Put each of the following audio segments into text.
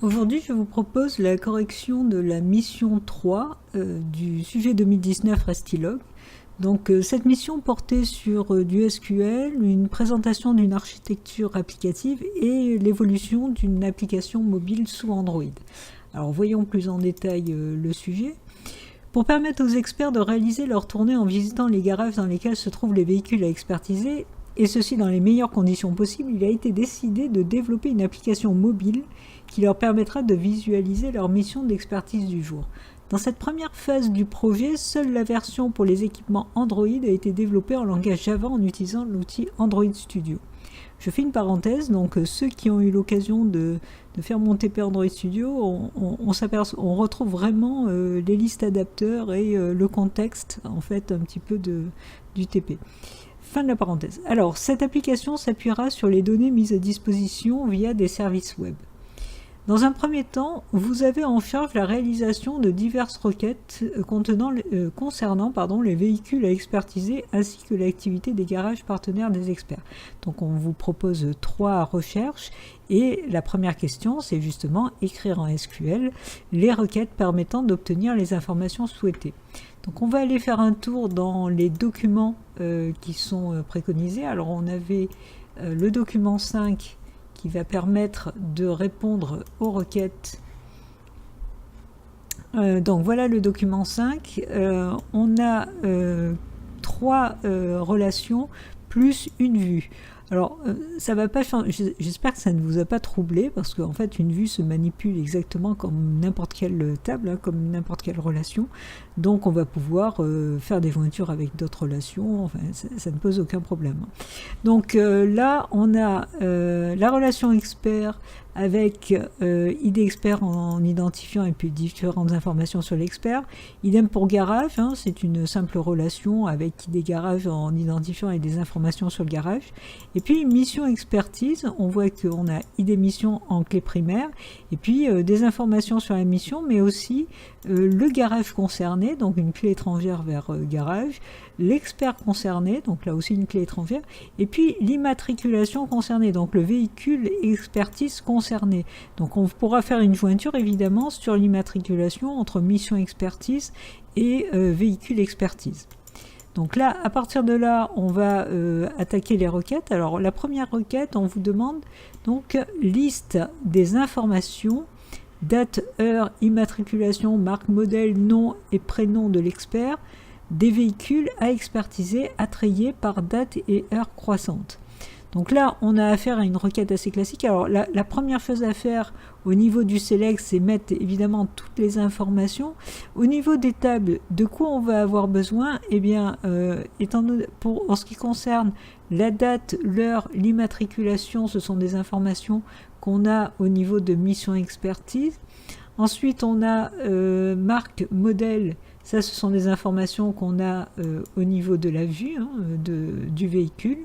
Aujourd'hui, je vous propose la correction de la mission 3 du sujet 2019 Restilog. Donc, cette mission portait sur du SQL, une présentation d'une architecture applicative et l'évolution d'une application mobile sous Android. Alors, voyons plus en détail le sujet. Pour permettre aux experts de réaliser leur tournée en visitant les garages dans lesquels se trouvent les véhicules à expertiser, et ceci dans les meilleures conditions possibles, il a été décidé de développer une application mobile qui leur permettra de visualiser leur mission d'expertise du jour. Dans cette première phase du projet, seule la version pour les équipements Android a été développée en langage Java en utilisant l'outil Android Studio. Je fais une parenthèse, donc ceux qui ont eu l'occasion de faire mon TP Android Studio, on retrouve vraiment les listes adapteurs et le contexte en fait un petit peu du TP. Fin de la parenthèse. Alors, cette application s'appuiera sur les données mises à disposition via des services web. Dans un premier temps, vous avez en charge la réalisation de diverses requêtes concernant les véhicules à expertiser ainsi que l'activité des garages partenaires des experts. Donc on vous propose 3 recherches et la première question, c'est justement écrire en SQL les requêtes permettant d'obtenir les informations souhaitées. Donc on va aller faire un tour dans les documents qui sont préconisés. Alors on avait le document 5 qui va permettre de répondre aux requêtes. Donc voilà le document 5. On a 3 relations plus une vue. Alors, ça va pas changer. J'espère que ça ne vous a pas troublé, parce qu'en fait, une vue se manipule exactement comme n'importe quelle table, comme n'importe quelle relation. Donc, on va pouvoir faire des jointures avec d'autres relations. Enfin, ça ne pose aucun problème. Donc là, on a la relation expert avec ID expert en identifiant et puis différentes informations sur l'expert. Idem pour garage, c'est une simple relation avec ID garage en identifiant et des informations sur le garage. Et puis mission expertise, on voit qu'on a ID mission en clé primaire et puis des informations sur la mission, mais aussi le garage concerné, donc une clé étrangère vers garage, l'expert concerné, donc là aussi une clé étrangère, et puis l'immatriculation concernée, donc le véhicule expertise concerné. Donc on pourra faire une jointure évidemment sur l'immatriculation entre mission expertise et véhicule expertise. Donc là, à partir de là, on va attaquer les requêtes. Alors la première requête, on vous demande donc liste des informations, date, heure, immatriculation, marque, modèle, nom et prénom de l'expert, des véhicules à expertiser attrayés par date et heure croissante. Donc là, on a affaire à une requête assez classique. Alors la première chose à faire au niveau du select, c'est mettre évidemment toutes les informations. Au niveau des tables, de quoi on va avoir besoin? Eh bien, en ce qui concerne la date, l'heure, l'immatriculation, ce sont des informations qu'on a au niveau de mission expertise. Ensuite, on a marque, modèle. Ça, ce sont des informations qu'on a au niveau de la vue du véhicule.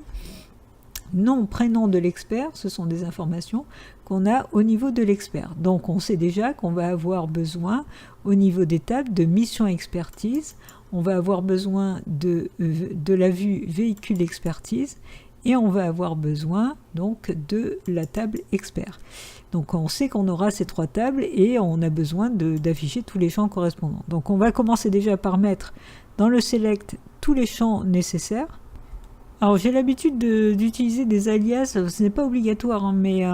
Nom, prénom de l'expert, ce sont des informations qu'on a au niveau de l'expert. Donc on sait déjà qu'on va avoir besoin au niveau des tables de mission expertise, on va avoir besoin de la vue véhicule expertise et on va avoir besoin donc de la table expert. Donc on sait qu'on aura ces 3 tables et on a besoin d'afficher tous les champs correspondants. Donc on va commencer déjà par mettre dans le select tous les champs nécessaires. Alors j'ai l'habitude d'utiliser des alias, ce n'est pas obligatoire, mais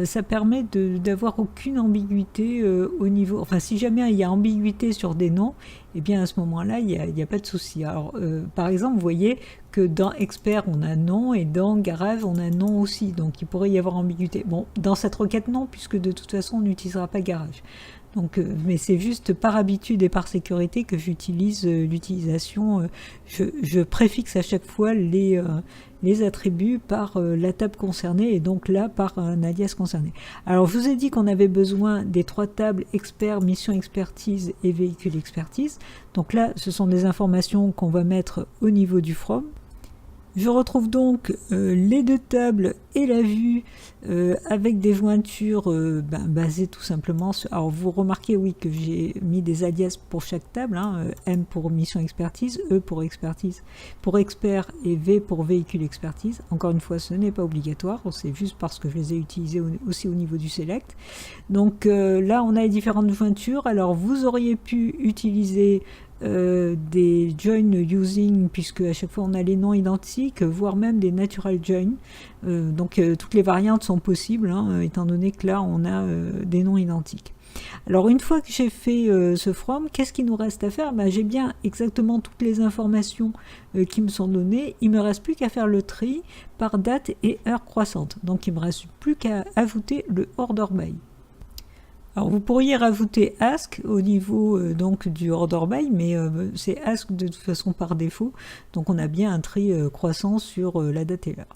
ça permet d'avoir aucune ambiguïté au niveau... Enfin, si jamais il y a ambiguïté sur des noms, eh bien à ce moment-là, il n'y a pas de souci. Alors par exemple, vous voyez que dans expert, on a nom, et dans garage, on a nom aussi. Donc il pourrait y avoir ambiguïté. Bon, dans cette requête, non, puisque de toute façon, on n'utilisera pas garage. Donc, mais c'est juste par habitude et par sécurité que j'utilise l'utilisation. Je préfixe à chaque fois les attributs par la table concernée et donc là par un alias concerné. Alors je vous ai dit qu'on avait besoin des 3 tables expert, mission expertise et véhicule expertise. Donc là, ce sont des informations qu'on va mettre au niveau du from. Je retrouve donc les deux tables et la vue avec des jointures basées tout simplement sur... Alors vous remarquez oui que j'ai mis des alias pour chaque table, hein, M pour mission expertise, E pour expertise pour expert et V pour véhicule expertise. Encore une fois, ce n'est pas obligatoire, c'est juste parce que je les ai utilisés aussi au niveau du select. Donc là on a les différentes jointures. Alors vous auriez pu utiliser des join using, puisque à chaque fois on a les noms identiques, voire même des natural join. Donc toutes les variantes sont possibles, hein, étant donné que là on a des noms identiques. Alors une fois que j'ai fait ce from, qu'est-ce qu'il nous reste à faire? J'ai bien exactement toutes les informations qui me sont données. Il me reste plus qu'à faire le tri par date et heure croissante. Donc il me reste plus qu'à ajouter le order by. Alors vous pourriez rajouter ask au niveau donc du order by, mais c'est ask de toute façon par défaut, donc on a bien un tri croissant sur la date et l'heure.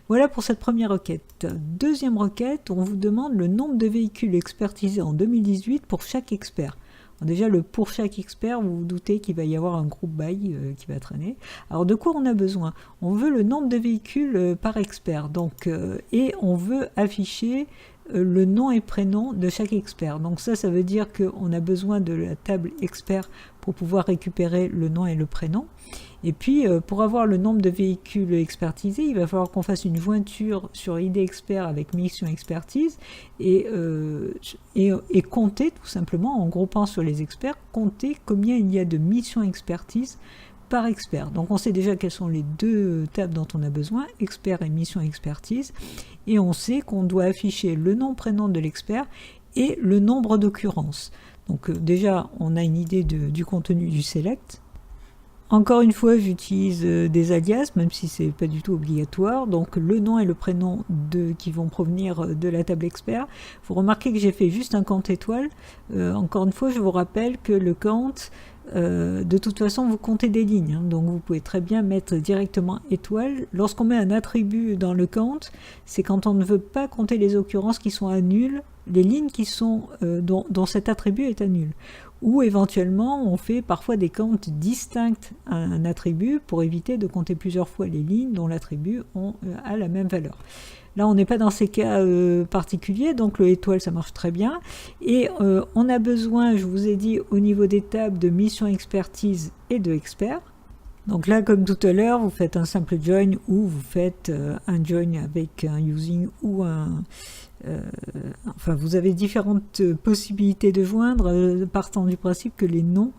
Voilà pour cette première requête. Deuxième requête, on vous demande le nombre de véhicules expertisés en 2018 pour chaque expert. Alors déjà le pour chaque expert, vous vous doutez qu'il va y avoir un group by qui va traîner. Alors de quoi on a besoin? On veut le nombre de véhicules par expert, donc et on veut afficher le nom et prénom de chaque expert. Donc ça veut dire qu'on a besoin de la table expert pour pouvoir récupérer le nom et le prénom. Et puis pour avoir le nombre de véhicules expertisés, il va falloir qu'on fasse une jointure sur ID expert avec mission expertise et compter tout simplement en groupant sur les experts, compter combien il y a de missions expertise par expert. Donc on sait déjà quelles sont les deux tables dont on a besoin, expert et mission expertise, et on sait qu'on doit afficher le nom prénom de l'expert et le nombre d'occurrences. Donc déjà on a une idée du contenu du select. Encore une fois, j'utilise des alias, même si c'est pas du tout obligatoire. Donc le nom et le prénom qui vont provenir de la table expert. Vous remarquez que j'ai fait juste un count étoile. Encore une fois, je vous rappelle que le count, de toute façon, vous comptez des lignes. Hein, donc vous pouvez très bien mettre directement étoile. Lorsqu'on met un attribut dans le count, c'est quand on ne veut pas compter les occurrences qui sont à nul, les lignes qui sont dont cet attribut est à nul. Ou éventuellement on fait parfois des comptes distincts à un attribut pour éviter de compter plusieurs fois les lignes dont l'attribut a la même valeur. Là on n'est pas dans ces cas particuliers, donc le étoile ça marche très bien. Et on a besoin, je vous ai dit, au niveau des tables de mission expertise et de expert. Donc là, comme tout à l'heure, vous faites un simple join ou vous faites un join avec un using ou un... enfin, vous avez différentes possibilités de joindre, partant du principe que les noms,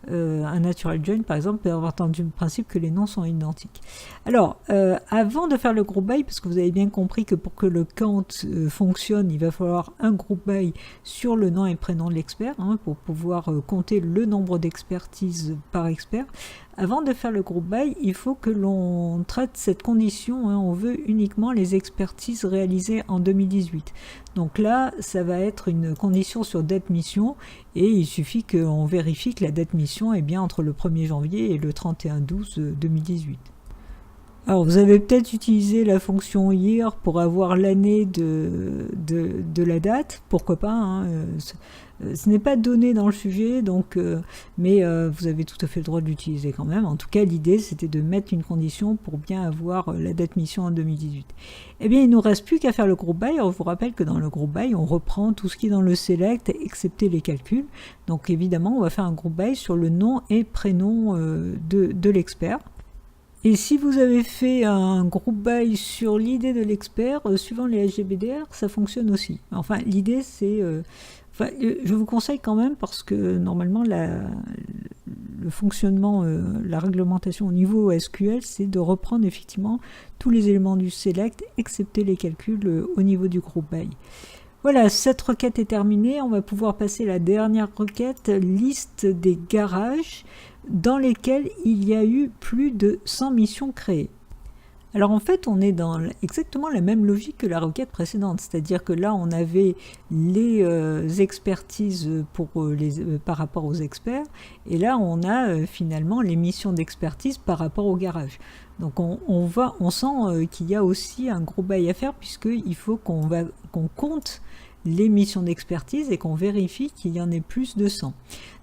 un natural join par exemple, partant du principe que les noms sont identiques. Alors, avant de faire le group by, parce que vous avez bien compris que pour que le count fonctionne, il va falloir un group by sur le nom et prénom de l'expert, hein, pour pouvoir compter le nombre d'expertises par expert. Avant de faire le group by, il faut que l'on traite cette condition, hein, on veut uniquement les expertises réalisées en 2018. Donc là, ça va être une condition sur date mission et il suffit qu'on vérifie que la date mission est bien entre le 1er janvier et le 31/12/2018. Alors vous avez peut-être utilisé la fonction year pour avoir l'année de la date, pourquoi pas, hein, ce n'est pas donné dans le sujet, donc, mais vous avez tout à fait le droit de l'utiliser quand même. En tout cas, l'idée c'était de mettre une condition pour bien avoir la date mission en 2018. Eh bien, il ne nous reste plus qu'à faire le group by. Alors, je vous rappelle que dans le group by, on reprend tout ce qui est dans le select, excepté les calculs. Donc évidemment, on va faire un group by sur le nom et prénom de l'expert. Et si vous avez fait un group by sur l'idée de l'expert, suivant les SGBDR, ça fonctionne aussi. Enfin, l'idée c'est... je vous conseille quand même parce que normalement le fonctionnement, la réglementation au niveau SQL, c'est de reprendre effectivement tous les éléments du select, excepté les calculs au niveau du group by. Voilà, cette requête est terminée. On va pouvoir passer à la dernière requête, liste des garages dans lesquels il y a eu plus de 100 missions créées. Alors en fait, on est dans exactement la même logique que la requête précédente, c'est-à-dire que là, on avait les expertises par rapport aux experts, et là, on a finalement les missions d'expertise par rapport au garage. Donc on sent qu'il y a aussi un gros bail à faire, puisqu'il faut qu'on compte les missions d'expertise et qu'on vérifie qu'il y en ait plus de 100.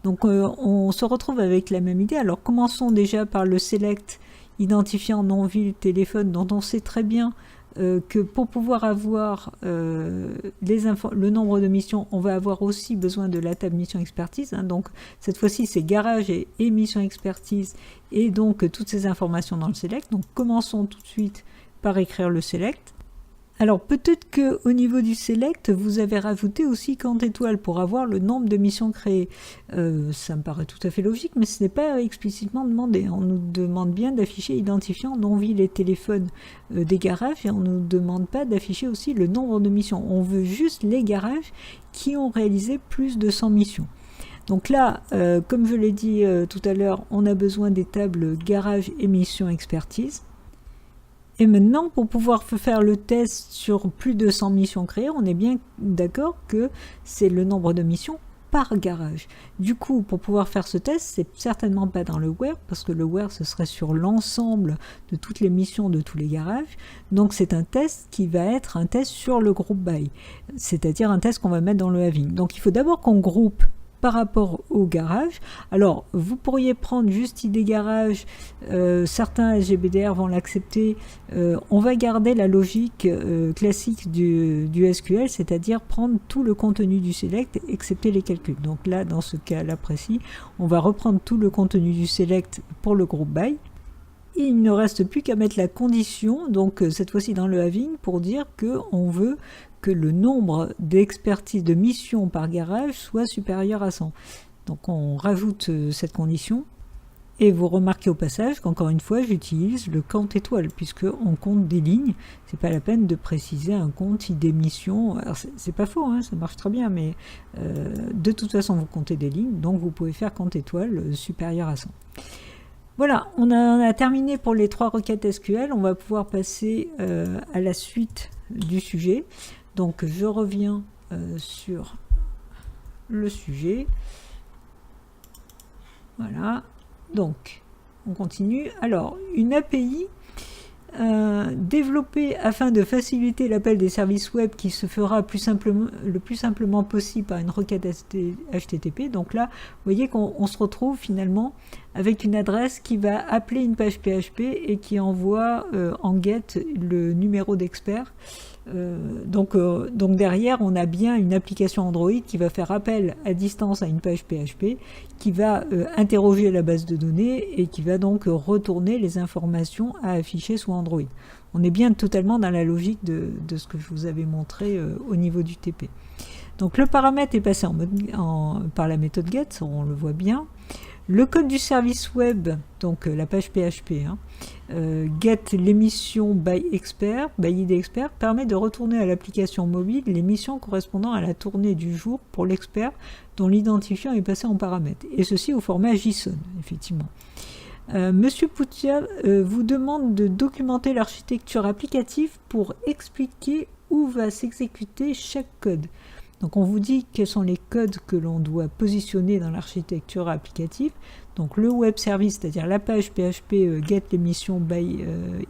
Donc on se retrouve avec la même idée. Alors commençons déjà par le select. identifiant non vu téléphone, dont on sait très bien que pour pouvoir avoir le nombre de missions, on va avoir aussi besoin de la table mission expertise. Hein, donc cette fois-ci, c'est garage et mission expertise, et donc toutes ces informations dans le select. Donc commençons tout de suite par écrire le select. Alors peut-être qu'au niveau du select, vous avez rajouté aussi quant étoile pour avoir le nombre de missions créées. Ça me paraît tout à fait logique, mais ce n'est pas explicitement demandé. On nous demande bien d'afficher identifiant non ville et téléphone des garages, et on ne nous demande pas d'afficher aussi le nombre de missions. On veut juste les garages qui ont réalisé plus de 100 missions. Donc là, comme je l'ai dit tout à l'heure, on a besoin des tables garage et mission expertise. Et maintenant, pour pouvoir faire le test sur plus de 100 missions créées, on est bien d'accord que c'est le nombre de missions par garage. Du coup, pour pouvoir faire ce test, c'est certainement pas dans le where, parce que le where, ce serait sur l'ensemble de toutes les missions de tous les garages. Donc c'est un test qui va être un test sur le group by, c'est-à-dire un test qu'on va mettre dans le having. Donc il faut d'abord qu'on groupe par rapport au garage. Alors, vous pourriez prendre juste ID garage, certains SGBDR vont l'accepter. On va garder la logique classique du SQL, c'est-à-dire prendre tout le contenu du select, excepté les calculs. Donc là, dans ce cas-là précis, on va reprendre tout le contenu du select pour le group by. Et il ne reste plus qu'à mettre la condition, donc cette fois-ci dans le having, pour dire qu'on veut que le nombre d'expertises de missions par garage soit supérieur à 100. Donc on rajoute cette condition, et vous remarquez au passage qu'encore une fois j'utilise le count étoile, puisqu'on compte des lignes. C'est pas la peine de préciser un compte ID mission. Alors c'est pas faux, hein, ça marche très bien, mais de toute façon vous comptez des lignes, donc vous pouvez faire count étoile supérieur à 100. Voilà, on a terminé pour les 3 requêtes SQL. On va pouvoir passer à la suite du sujet. Donc je reviens sur le sujet. Voilà, donc on continue. Alors, une API développée afin de faciliter l'appel des services web qui se fera le plus simplement possible par une requête HTTP. Donc là, vous voyez qu'on se retrouve finalement avec une adresse qui va appeler une page PHP et qui envoie en GET le numéro d'expert. Donc derrière, on a bien une application Android qui va faire appel à distance à une page PHP, qui va interroger la base de données et qui va donc retourner les informations à afficher sous Android. On est bien totalement dans la logique de ce que je vous avais montré au niveau du TP. Donc le paramètre est passé par la méthode get, on le voit bien. Le code du service web, donc la page PHP, get l'émission by expert, by ID expert, permet de retourner à l'application mobile les missions correspondant à la tournée du jour pour l'expert dont l'identifiant est passé en paramètre, et ceci au format JSON, effectivement. Monsieur Poutia vous demande de documenter l'architecture applicative pour expliquer où va s'exécuter chaque code. Donc on vous dit quels sont les codes que l'on doit positionner dans l'architecture applicative. Donc le web service, c'est-à-dire la page PHP get l'émission by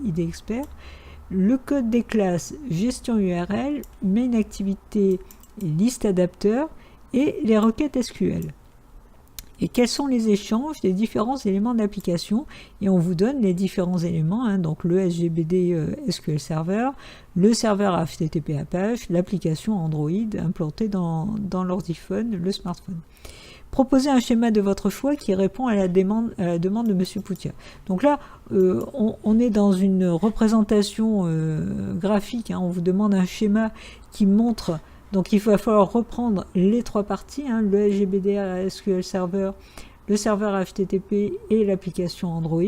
ID expert, le code des classes gestion URL, main activité et liste adapteur, et les requêtes SQL. Et quels sont les échanges des différents éléments d'application, et on vous donne les différents éléments, donc le SGBD SQL Server, le serveur HTTP Apache, l'application Android implantée dans l'ordiphone, le smartphone. Proposez un schéma de votre choix qui répond à la demande de Monsieur Poutia. Donc là, on est dans une représentation graphique, on vous demande un schéma qui montre. Donc il va falloir reprendre les 3 parties, le SGBD SQL Server, le serveur HTTP et l'application Android.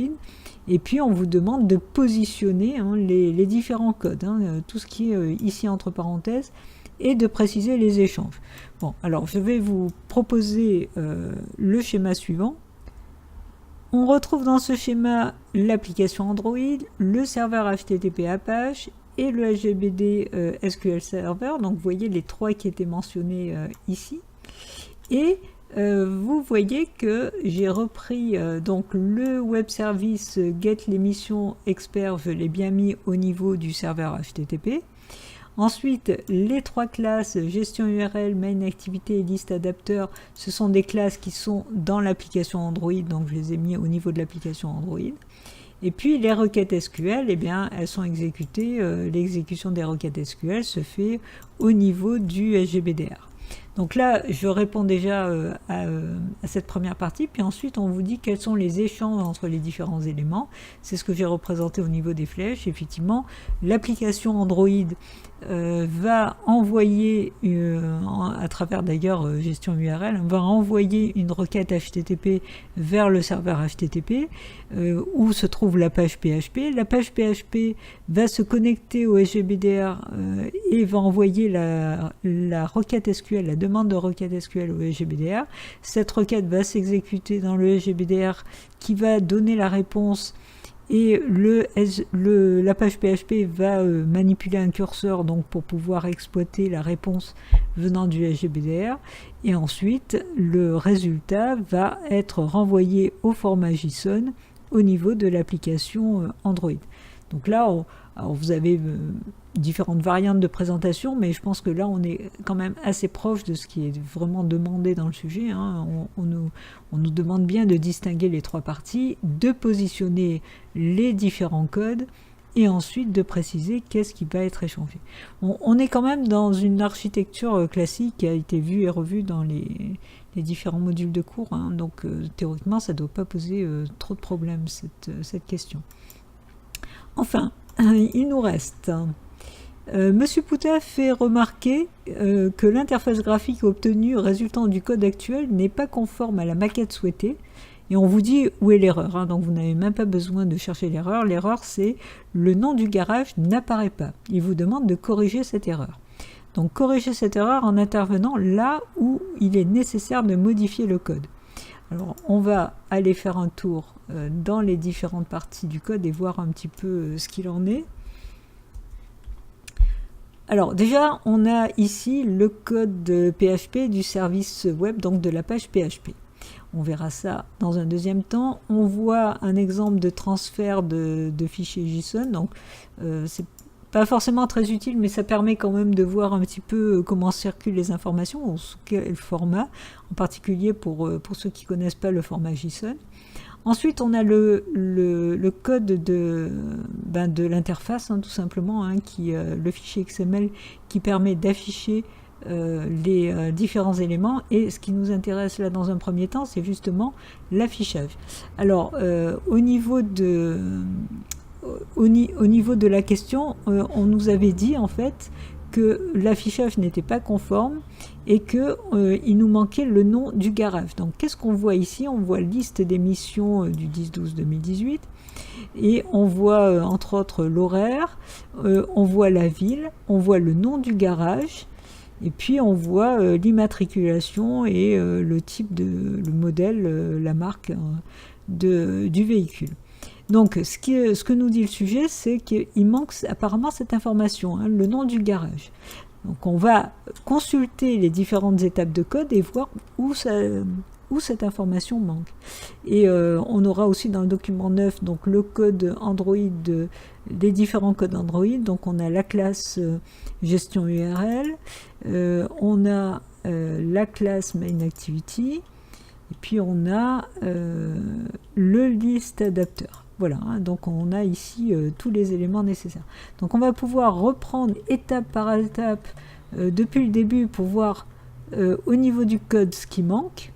Et puis on vous demande de positionner les différents codes, tout ce qui est ici entre parenthèses, et de préciser les échanges. Bon, alors je vais vous proposer le schéma suivant. On retrouve dans ce schéma l'application Android, le serveur HTTP Apache et le SGBD SQL Server. Donc vous voyez les 3 qui étaient mentionnés ici. Et vous voyez que j'ai repris donc le web service get l'émission expert, je l'ai bien mis au niveau du serveur HTTP. Ensuite, les 3 classes gestion URL, main activité et liste adapteur, ce sont des classes qui sont dans l'application Android, donc je les ai mis au niveau de l'application Android. Et puis les requêtes SQL, eh bien, elles sont exécutées, l'exécution des requêtes SQL se fait au niveau du SGBDR. Donc là, je réponds déjà à cette première partie, puis ensuite on vous dit quels sont les échanges entre les différents éléments. C'est ce que j'ai représenté au niveau des flèches. Effectivement, l'application Android va envoyer, à travers d'ailleurs gestion URL, va envoyer une requête HTTP vers le serveur HTTP où se trouve la page PHP. La page PHP va se connecter au SGBDR et va envoyer la requête SQL, la demande de requête SQL au SGBDR. Cette requête va s'exécuter dans le SGBDR qui va donner la réponse et la page PHP va manipuler un curseur donc pour pouvoir exploiter la réponse venant du SGBDR et ensuite le résultat va être renvoyé au format JSON au niveau de l'application Android. Donc là, alors vous avez différentes variantes de présentation, mais je pense que là on est quand même assez proche de ce qui est vraiment demandé dans le sujet. Hein. On nous demande bien de distinguer les trois parties, de positionner les différents codes et ensuite de préciser qu'est-ce qui va être échangé. On est quand même dans une architecture classique qui a été vue et revue dans les différents modules de cours, hein. Donc théoriquement ça ne doit pas poser trop de problèmes cette question. Enfin, il nous reste... Monsieur Pouta fait remarquer que l'interface graphique obtenue résultant du code actuel n'est pas conforme à la maquette souhaitée. Et on vous dit où est l'erreur, hein, donc vous n'avez même pas besoin de chercher l'erreur. L'erreur, c'est le nom du garage n'apparaît pas. Il vous demande de corriger cette erreur. Donc corriger cette erreur en intervenant là où il est nécessaire de modifier le code. Alors on va aller faire un tour dans les différentes parties du code et voir un petit peu ce qu'il en est. Alors déjà, on a ici le code de PHP du service web, donc de la page PHP. On verra ça dans un deuxième temps. On voit un exemple de transfert de fichiers JSON. Donc c'est pas forcément très utile, mais ça permet quand même de voir un petit peu comment circulent les informations, sous quel format, en particulier pour ceux qui ne connaissent pas le format JSON. Ensuite, on a le code de l'interface, hein, tout simplement, hein, le fichier XML qui permet d'afficher les différents éléments. Et ce qui nous intéresse là dans un premier temps, c'est justement l'affichage. Alors, au niveau de la question, on nous avait dit en fait que l'affichage n'était pas conforme et qu'il nous manquait le nom du garage. Donc qu'est-ce qu'on voit ici? On voit liste d'émissions du 10-12-2018 et on voit entre autres l'horaire, on voit la ville, on voit le nom du garage et puis on voit l'immatriculation et le type le modèle, la marque du véhicule. Donc, ce que nous dit le sujet, c'est qu'il manque apparemment cette information, hein, le nom du garage. Donc, on va consulter les différentes étapes de code et voir où cette information manque. Et on aura aussi dans le document 9 donc, le code Android, les différents codes Android. Donc, on a la classe gestion URL, on a la classe main activity, et puis on a le list adapter. Voilà, hein, donc on a ici tous les éléments nécessaires. Donc on va pouvoir reprendre étape par étape depuis le début pour voir au niveau du code ce qui manque.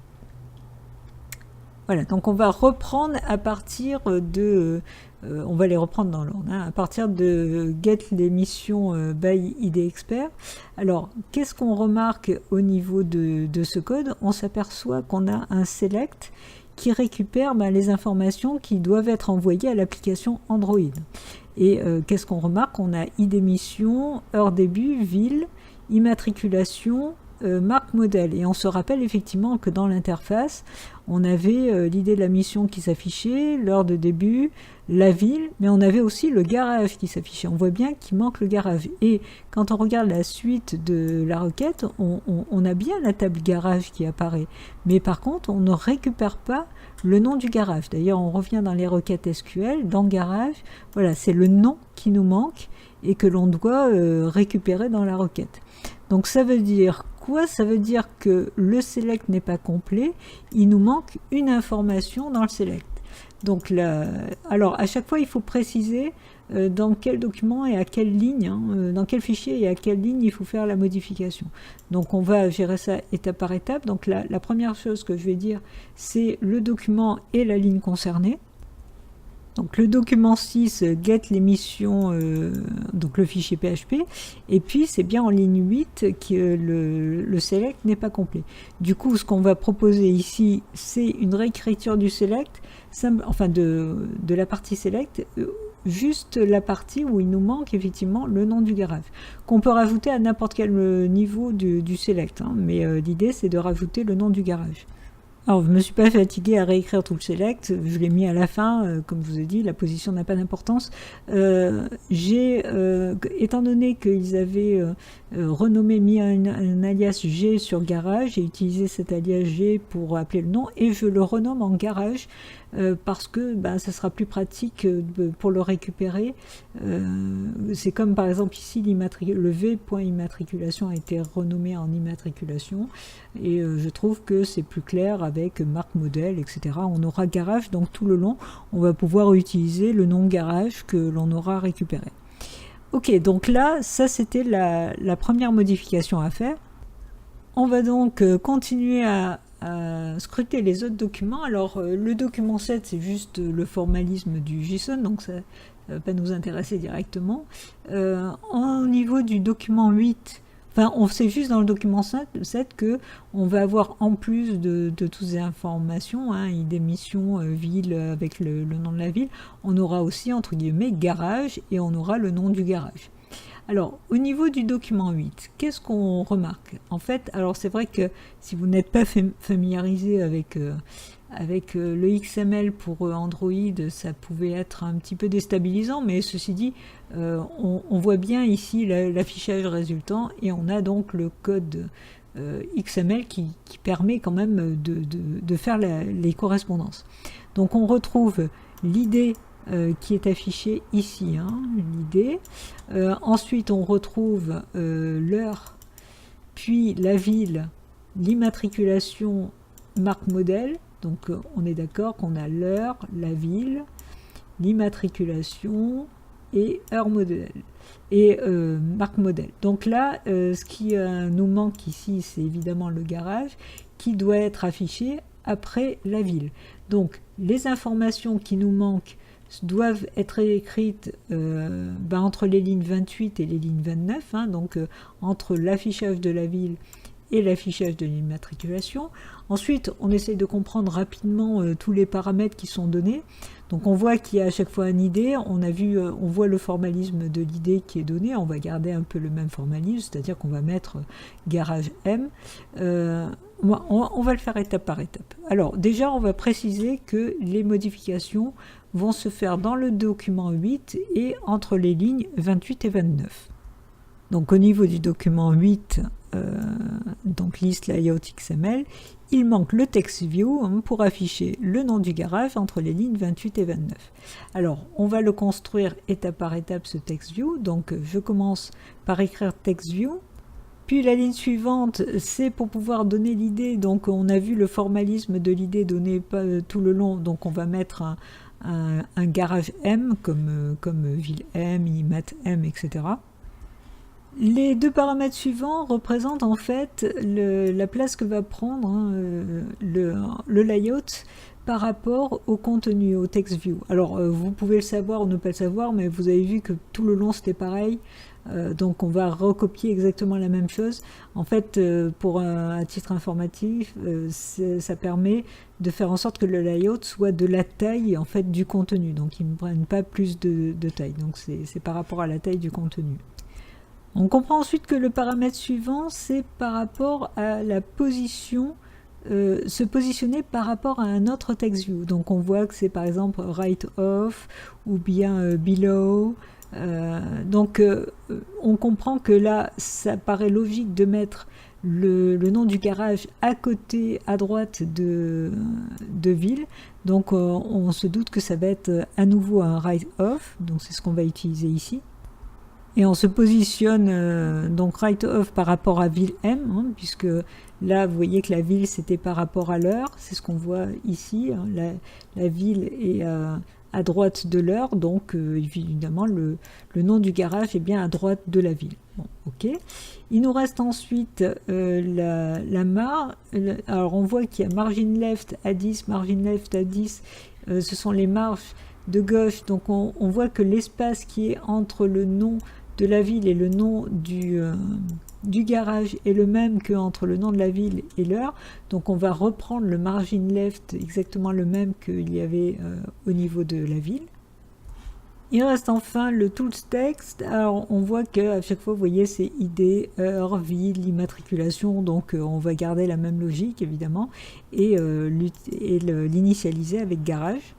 Voilà, donc on va reprendre à partir de... on va les reprendre dans l'ordre, hein, à partir de get les missions by ID expert. Alors, qu'est-ce qu'on remarque au niveau de ce code? On s'aperçoit qu'on a un select qui récupère les informations qui doivent être envoyées à l'application Android. Et qu'est-ce qu'on remarque? On a ID mission, heure début, ville, immatriculation, marque modèle. Et on se rappelle effectivement que dans l'interface, on avait l'idée de la mission qui s'affichait, l'heure de début, la ville, mais on avait aussi le garage qui s'affichait. On voit bien qu'il manque le garage. Et quand on regarde la suite de la requête, on a bien la table garage qui apparaît. Mais par contre, on ne récupère pas le nom du garage. D'ailleurs, on revient dans les requêtes SQL, dans garage, voilà, c'est le nom qui nous manque et que l'on doit récupérer dans la requête. Donc ça veut dire quoi? Ça veut dire que le select n'est pas complet, il nous manque une information dans le select. Donc alors à chaque fois il faut préciser dans quel document et à quelle ligne, dans quel fichier et à quelle ligne il faut faire la modification. Donc on va gérer ça étape par étape. Donc la première chose que je vais dire, c'est le document et la ligne concernée. Donc le document 6 get l'émission, donc le fichier PHP, et puis c'est bien en ligne 8 que le select n'est pas complet. Du coup, ce qu'on va proposer ici, c'est une réécriture du select, enfin de la partie select, juste la partie où il nous manque effectivement le nom du garage, qu'on peut rajouter à n'importe quel niveau du select, mais l'idée c'est de rajouter le nom du garage. Alors, je ne me suis pas fatigué à réécrire tout le select, je l'ai mis à la fin, comme je vous ai dit, la position n'a pas d'importance. Étant donné qu'ils avaient renommé, mis un alias G sur garage, j'ai utilisé cet alias G pour appeler le nom, et je le renomme en garage, parce que ça sera plus pratique pour le récupérer. C'est comme par exemple ici, le v.immatriculation a été renommé en immatriculation, et je trouve que c'est plus clair avec marque modèle, etc. On aura garage, donc tout le long, on va pouvoir utiliser le nom garage que l'on aura récupéré. Ok, donc là, ça c'était la première modification à faire. On va donc continuer à scruter les autres documents. Alors le document 7, c'est juste le formalisme du JSON, donc ça ne va pas nous intéresser directement. Au niveau du document 8, enfin on sait juste dans le document 7 que on va avoir, en plus de toutes ces informations, d'émission, ville avec le nom de la ville, on aura aussi entre guillemets garage, et on aura le nom du garage. Alors, au niveau du document 8, qu'est-ce qu'on remarque? En fait, alors c'est vrai que si vous n'êtes pas familiarisé avec le XML pour Android, ça pouvait être un petit peu déstabilisant, mais ceci dit, on voit bien ici l'affichage résultant, et on a donc le code XML qui permet quand même de faire les correspondances. Donc on retrouve l'idée qui est affiché ici, l'idée. Ensuite, on retrouve l'heure, puis la ville, l'immatriculation, marque modèle. Donc, on est d'accord qu'on a l'heure, la ville, l'immatriculation et heure modèle et marque modèle. Donc là, ce qui nous manque ici, c'est évidemment le garage qui doit être affiché après la ville. Donc, les informations qui nous manquent doivent être écrites entre les lignes 28 et les lignes 29, donc entre l'affichage de la ville et l'affichage de l'immatriculation. Ensuite, on essaye de comprendre rapidement tous les paramètres qui sont donnés. Donc on voit qu'il y a à chaque fois une idée, on voit le formalisme de l'idée qui est donné, on va garder un peu le même formalisme, c'est-à-dire qu'on va mettre garage M. On va le faire étape par étape. Alors déjà, on va préciser que les modifications vont se faire dans le document 8 et entre les lignes 28 et 29. Donc au niveau du document 8, donc list layout XML, il manque le text view pour afficher le nom du garage entre les lignes 28 et 29. Alors on va le construire étape par étape, ce text view. Donc je commence par écrire text view. Puis la ligne suivante, c'est pour pouvoir donner l'idée. Donc on a vu le formalisme de l'idée donné tout le long. Donc on va mettre un garage M comme ville M, IMAT M, etc. Les deux paramètres suivants représentent en fait la place que va prendre le layout par rapport au contenu, au text view. Alors vous pouvez le savoir ou ne pas le savoir, mais vous avez vu que tout le long c'était pareil. Donc on va recopier exactement la même chose. En fait, pour un titre informatif, ça permet de faire en sorte que le layout soit de la taille en fait du contenu. Donc ils ne prennent pas plus de taille. Donc c'est par rapport à la taille du contenu. On comprend ensuite que le paramètre suivant, c'est par rapport à la position, se positionner par rapport à un autre text view. Donc on voit que c'est par exemple right off ou bien below. Donc on comprend que là, ça paraît logique de mettre le nom du garage à côté, à droite de ville. Donc on se doute que ça va être à nouveau un right off. Donc c'est ce qu'on va utiliser ici. Et on se positionne donc right off par rapport à ville M, hein, puisque là vous voyez que la ville c'était par rapport à l'heure, c'est ce qu'on voit ici, hein, la ville est à droite de l'heure, donc évidemment le nom du garage est bien à droite de la ville. Bon, ok. Il nous reste ensuite la mare. Alors on voit qu'il y a margin left à 10, margin left à 10, ce sont les marges de gauche, donc on voit que l'espace qui est entre le nom de la ville et le nom du garage est le même qu'entre le nom de la ville et l'heure, donc on va reprendre le margin left exactement le même qu'il y avait au niveau de la ville. Il reste enfin le tools text. Alors on voit qu'à chaque fois vous voyez c'est ID, heure, ville, immatriculation, donc on va garder la même logique évidemment et l'initialiser avec garage.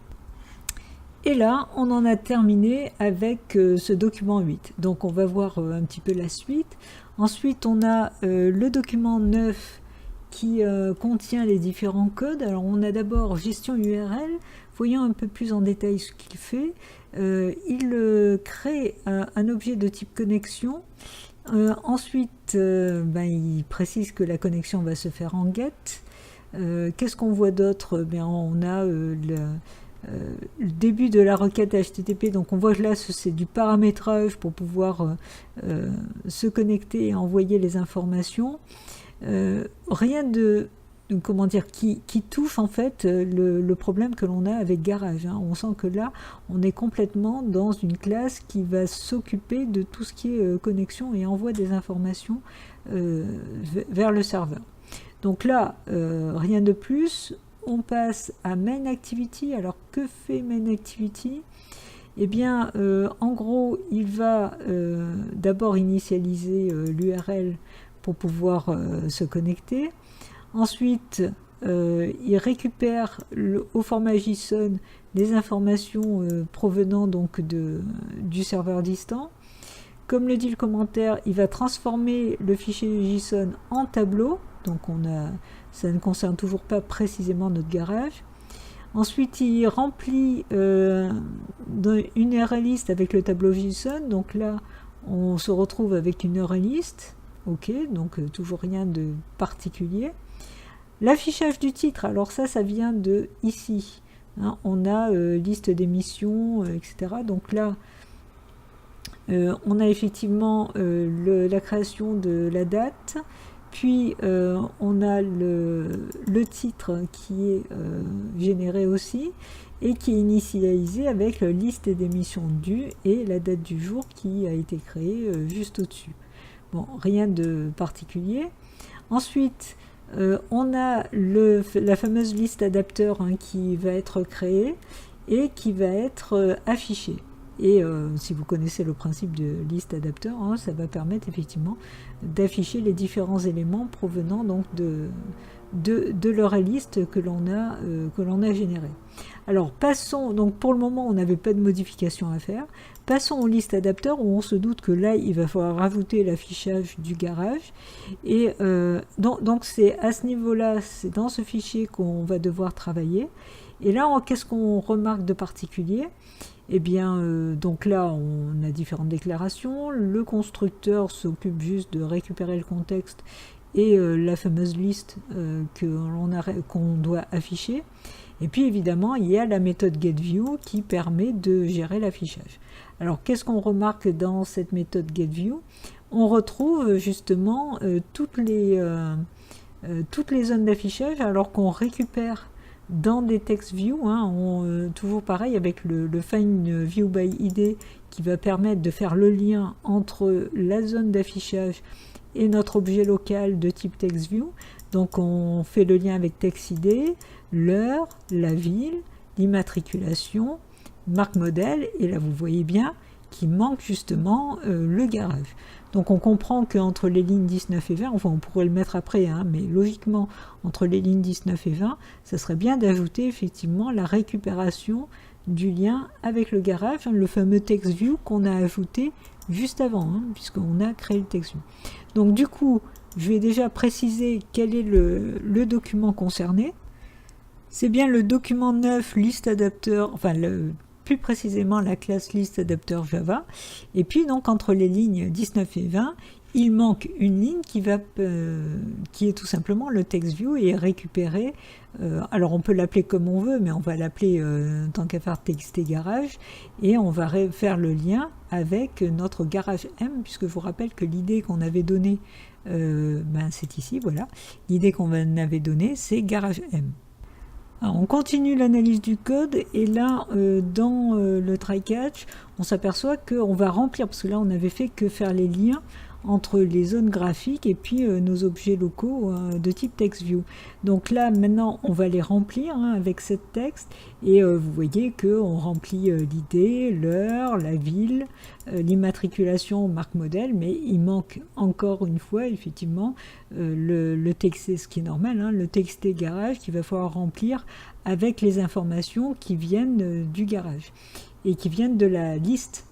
Et là, on en a terminé avec ce document 8. Donc on va voir un petit peu la suite. Ensuite, on a le document 9 qui contient les différents codes. Alors on a d'abord gestion URL. Voyons un peu plus en détail ce qu'il fait. Il crée un objet de type connexion. Ensuite, il précise que la connexion va se faire en GET. Qu'est-ce qu'on voit d'autre? On a le début de la requête HTTP, donc on voit que là c'est du paramétrage pour pouvoir se connecter et envoyer les informations. Rien de comment dire qui touche en fait le problème que l'on a avec Garage, hein. On sent que là on est complètement dans une classe qui va s'occuper de tout ce qui est connexion et envoi des informations vers le serveur. Donc là rien de plus. On passe à main activity. Alors que fait main activity? Eh bien en gros il va d'abord initialiser l'URL pour pouvoir se connecter. Ensuite il récupère au format JSON les informations provenant donc du serveur distant. Comme le dit le commentaire, il va transformer le fichier JSON en tableau, donc ça ne concerne toujours pas précisément notre garage. Ensuite, il remplit une URL list avec le tableau JSON, donc là, on se retrouve avec une URL list, ok, donc toujours rien de particulier. L'affichage du titre, alors ça vient de ici, hein, on a liste d'émissions, etc. Donc là, on a effectivement la création de la date, puis on a le titre qui est généré aussi et qui est initialisé avec la liste d'émissions dues et la date du jour qui a été créée juste au-dessus. Bon, rien de particulier. Ensuite, on a la fameuse liste adapteur, hein, qui va être créée et qui va être affichée. Et si vous connaissez le principe de liste adapteur, hein, ça va permettre effectivement d'afficher les différents éléments provenant donc de leur liste que l'on a générée. Alors passons, donc pour le moment on n'avait pas de modification à faire, passons aux listes adapteurs où on se doute que là il va falloir rajouter l'affichage du garage, et donc c'est à ce niveau-là, c'est dans ce fichier qu'on va devoir travailler. Et là qu'est-ce qu'on remarque de particulier? Eh bien, donc là, on a différentes déclarations. Le constructeur s'occupe juste de récupérer le contexte et la fameuse liste qu'on doit afficher. Et puis, évidemment, il y a la méthode getView qui permet de gérer l'affichage. Alors, qu'est-ce qu'on remarque dans cette méthode getView? On retrouve justement toutes les zones d'affichage, alors qu'on récupère dans des text view, hein, toujours pareil avec le find view by id qui va permettre de faire le lien entre la zone d'affichage et notre objet local de type text view. Donc on fait le lien avec text id, l'heure, la ville, l'immatriculation, marque modèle, et là vous voyez bien qu'il manque justement le garage. Donc on comprend qu'entre les lignes 19 et 20, enfin on pourrait le mettre après, hein, mais logiquement entre les lignes 19 et 20, ça serait bien d'ajouter effectivement la récupération du lien avec le garage, hein, le fameux text view qu'on a ajouté juste avant, hein, puisqu'on a créé le text view. Donc du coup, je vais déjà préciser quel est le document concerné. C'est bien le document 9, liste adapteur, enfin plus précisément la classe ListAdapterJava. Et puis donc entre les lignes 19 et 20, il manque une ligne qui est tout simplement le TextView et est récupérée. Alors on peut l'appeler comme on veut, mais on va l'appeler tant qu'à faire TXT-Garage, et on va faire le lien avec notre garage M, puisque je vous rappelle que l'idée qu'on avait donnée, c'est ici, voilà. L'idée qu'on avait donnée, c'est garage M. Alors, on continue l'analyse du code, et là, dans le try-catch, on s'aperçoit qu'on va remplir, parce que là, on n'avait fait que faire les liens entre les zones graphiques et puis nos objets locaux de type TextView. Donc là, maintenant, on va les remplir avec cette texte, et vous voyez qu'on remplit l'idée, l'heure, la ville, l'immatriculation, marque modèle, mais il manque encore une fois, effectivement, le TXT, ce qui est normal, le TXT garage qu'il va falloir remplir avec les informations qui viennent du garage et qui viennent de la liste.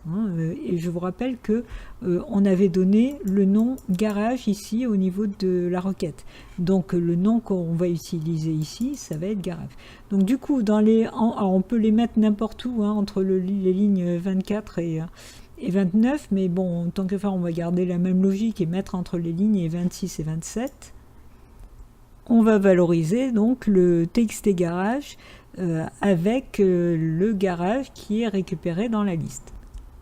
Et je vous rappelle que on avait donné le nom garage ici au niveau de la requête. Donc le nom qu'on va utiliser ici, ça va être garage. Donc du coup, alors on peut les mettre n'importe où, entre les lignes 24 et 29, mais bon, tant que faire, on va garder la même logique et mettre entre les lignes 26 et 27. On va valoriser donc le TXT garage avec le garage qui est récupéré dans la liste.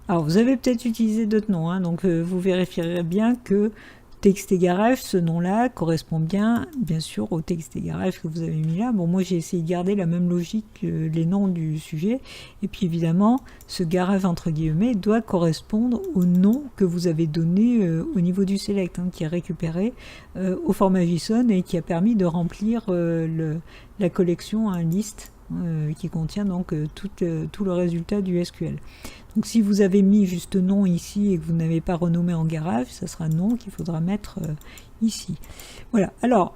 Alors vous avez peut-être utilisé d'autres noms, donc vous vérifierez bien que TXT garage, ce nom-là, correspond bien sûr au TXT garage que vous avez mis là. Bon, moi j'ai essayé de garder la même logique que les noms du sujet, et puis évidemment, ce garage entre guillemets doit correspondre au nom que vous avez donné au niveau du select, qui est récupéré au format JSON et qui a permis de remplir la collection liste qui contient donc tout le résultat du SQL. Donc si vous avez mis juste nom ici et que vous n'avez pas renommé en garage, ça sera nom qu'il faudra mettre ici. Voilà, alors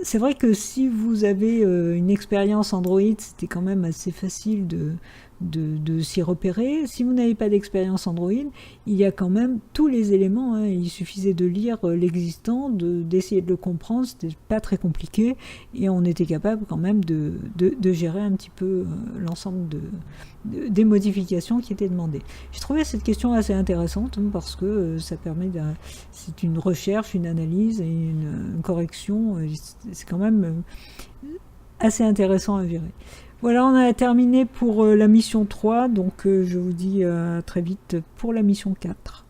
c'est vrai que si vous avez une expérience Android, c'était quand même assez facile de s'y repérer. Si vous n'avez pas d'expérience Android, il y a quand même tous les éléments, il suffisait de lire l'existant, d'essayer de le comprendre, c'était pas très compliqué, et on était capable quand même de gérer un petit peu l'ensemble des modifications qui étaient demandées. J'ai trouvé cette question assez intéressante parce que ça permet c'est une recherche, une analyse et une correction, c'est quand même assez intéressant à gérer. Voilà, on a terminé pour la mission 3, donc je vous dis à très vite pour la mission 4.